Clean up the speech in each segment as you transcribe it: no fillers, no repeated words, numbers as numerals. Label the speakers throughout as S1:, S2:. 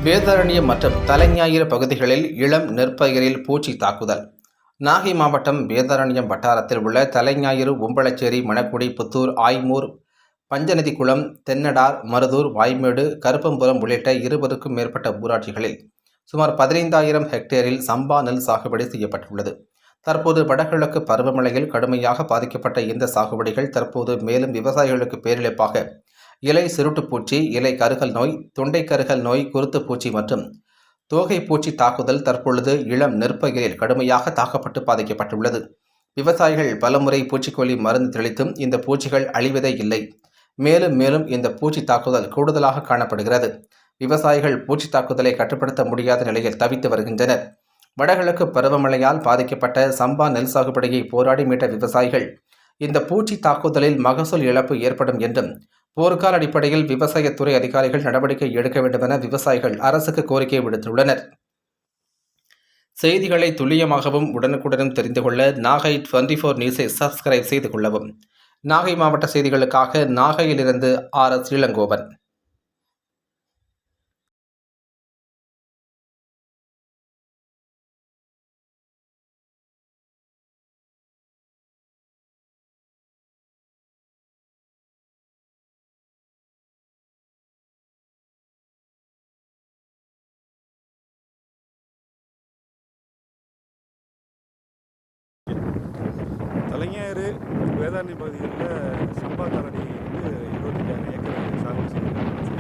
S1: வேதாரண்யம் மற்றும் தலைஞாயிறு பகுதிகளில் இளம் நெற்பயிரில் பூச்சி தாக்குதல். நாகை மாவட்டம் வேதாரண்யம் வட்டாரத்தில் உள்ள தலைஞாயிறு, உம்பளச்சேரி, மணக்குடி, புத்தூர், ஆய்மூர், பஞ்சநதிக்குளம், தென்னடார், மருதூர், வாய்மேடு, கருப்பம்புரம் உள்ளிட்ட 20க்கும் மேற்பட்ட ஊராட்சிகளில் சுமார் 15,000 ஹெக்டேரில் சம்பா நெல் சாகுபடி செய்யப்பட்டுள்ளது. தற்போது வடகிழக்கு பருவமழையில் கடுமையாக பாதிக்கப்பட்ட இந்த சாகுபடிகள் தற்போது மேலும் விவசாயிகளுக்கு பேரிழப்பாக இலை சுருட்டுப்பூச்சி, இலை கருகல் நோய், தொண்டை கருகல் நோய், குருத்துப்பூச்சி மற்றும் தோகை பூச்சி தாக்குதல் தற்பொழுது இளம் நெற்பயிரில் கடுமையாக தாக்கப்பட்டு பாதிக்கப்பட்டுள்ளது. விவசாயிகள் பலமுறை பூச்சிக்கொல்லி மருந்து தெளித்தும் இந்த பூச்சிகள் அழிவதே இல்லை. மேலும் மேலும் இந்த பூச்சி தாக்குதல் கூடுதலாக காணப்படுகிறது. விவசாயிகள் பூச்சி தாக்குதலை கட்டுப்படுத்த முடியாத நிலையில் தவித்து வருகின்றனர். வடகிழக்கு பருவமழையால் பாதிக்கப்பட்ட சம்பா நெல் சாகுபடியை போராடி மீட்ட விவசாயிகள் இந்த பூச்சி தாக்குதலில் மகசூல் இழப்பு ஏற்படும் என்றும் போர்க்கால அடிப்படையில் விவசாயத்துறை அதிகாரிகள் நடவடிக்கை எடுக்க வேண்டும் என விவசாயிகள் அரசுக்கு கோரிக்கை விடுத்துள்ளனர். செய்திகளை துல்லியமாகவும் உடனுக்குடனும் தெரிந்து கொள்ள நாகை 24 நியூஸை சப்ஸ்கிரைப் செய்து கொள்ளவும். நாகை மாவட்ட செய்திகளுக்காக நாகையிலிருந்து RS இளங்கோவன்.
S2: தலைஞாயிறு வேதாரண்யம் பகுதிகளில் சம்பா தாளடி வந்து 25,000 ஏக்கர் சாகுபடி செய்யப்படுது.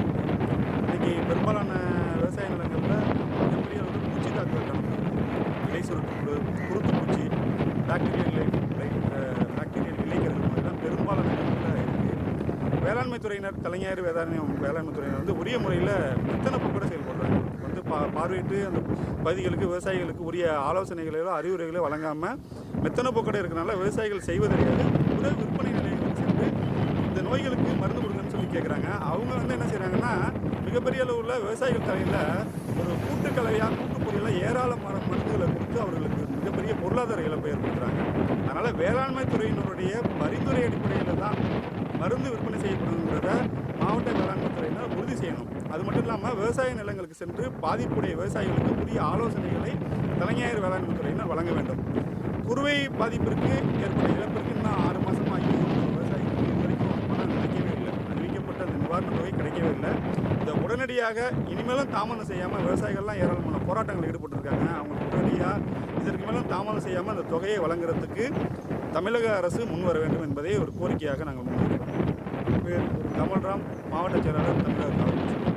S2: இன்றைக்கி பெரும்பாலான விவசாய நிலங்களில் மிகப்பெரிய அளவில் பூச்சி தாக்குதல் காணப்படுது. இலை சுருட்டு, குருத்து பூச்சி, பாக்டீரியல் இலைக்கருகள் மாதிரிலாம் பெரும்பாலான நிலங்களில் இருக்குது. வேளாண்மை துறையினர், தலைஞாயிறு வேதாரண்யம் வேளாண்மை துறையினர் வந்து உரிய முறையில் மெத்தனப்பு கூட செயல்படுறாங்க. வந்து பார்வையிட்டு அந்த பகுதிகளுக்கு விவசாயிகளுக்கு உரிய ஆலோசனைகளோ அறிவுரைகளோ வழங்காமல் மெத்தன போக்கடை இருக்கிறனால விவசாயிகள் செய்வதறியாது உதவி விற்பனை நிலையங்களுக்கு சென்று இந்த நோய்களுக்கு மருந்து கொடுங்கன்னு சொல்லி கேட்குறாங்க. அவங்க வந்து என்ன செய்கிறாங்கன்னா, மிகப்பெரிய அளவில் விவசாயிகள் தலையில் ஒரு கூட்டுக்கலையாக கூட்டுப்பொருளில் ஏராளமான மருந்துகளை கொடுத்து அவர்களுக்கு மிகப்பெரிய பொருளாதார இழப்பை ஏற்படுத்துகிறாங்க. அதனால் வேளாண்மை துறையினருடைய பரிந்துரை அடிப்படையில் தான் மருந்து விற்பனை செய்யப்படுங்கிறத மாவட்ட வேளாண்மை துறையினர் உறுதி செய்யணும். அது மட்டும் இல்லாமல் விவசாய நிலங்களுக்கு சென்று பாதிப்புடைய விவசாயிகளுக்கு உரிய ஆலோசனைகளை தலைஞாயிறு வேளாண்மை துறையினர் வழங்க வேண்டும். குறுவை பாதிப்பிற்கு ஏற்பட்ட இழப்பிற்கு இன்னும் 6 மாதமாகி விவசாயிகளுக்கு இது வரைக்கும் பணம் கிடைக்கவே இல்லை. அறிவிக்கப்பட்ட அந்த நிவாரண தொகை கிடைக்கவே இல்லை. இதை உடனடியாக இனிமேலும் தாமதம் செய்யாமல் விவசாயிகள்லாம் ஏராளமான போராட்டங்கள் ஈடுபட்டிருக்காங்க. அவங்களுக்கு உடனடியாக இதற்கு மேலும் தாமதம் செய்யாமல் அந்த தொகையை வழங்குறதுக்கு தமிழக அரசு முன்வர வேண்டும் என்பதை ஒரு கோரிக்கையாக நாங்கள் முன்வைக்கிறோம். கமல்ராம், மாவட்ட செயலாளர், தமிழக காவல்துறை.